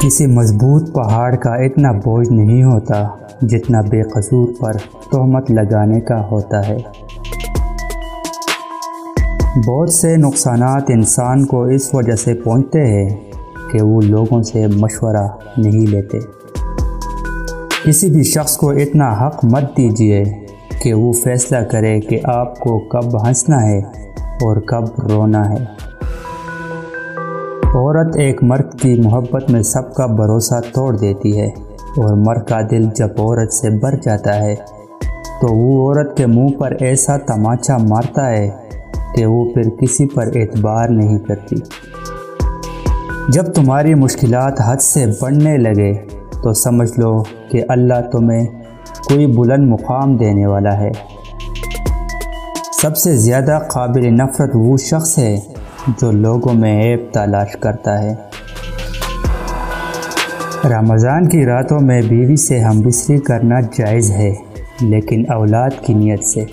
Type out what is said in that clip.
کسی مضبوط پہاڑ کا اتنا بوجھ نہیں ہوتا جتنا بے قصور پر تہمت لگانے کا ہوتا ہے۔ بہت سے نقصانات انسان کو اس وجہ سے پہنچتے ہیں کہ وہ لوگوں سے مشورہ نہیں لیتے۔ کسی بھی شخص کو اتنا حق مت دیجیے کہ وہ فیصلہ کرے کہ آپ کو کب ہنسنا ہے اور کب رونا ہے۔ عورت ایک مرد کی محبت میں سب کا بھروسہ توڑ دیتی ہے، اور مرد کا دل جب عورت سے بھر جاتا ہے تو وہ عورت کے منہ پر ایسا تماچا مارتا ہے کہ وہ پھر کسی پر اعتبار نہیں کرتی۔ جب تمہاری مشکلات حد سے بڑھنے لگے تو سمجھ لو کہ اللہ تمہیں کوئی بلند مقام دینے والا ہے۔ سب سے زیادہ قابل نفرت وہ شخص ہے جو لوگوں میں عیب تلاش کرتا ہے۔ رمضان کی راتوں میں بیوی سے ہم بستری کرنا جائز ہے، لیکن اولاد کی نیت سے۔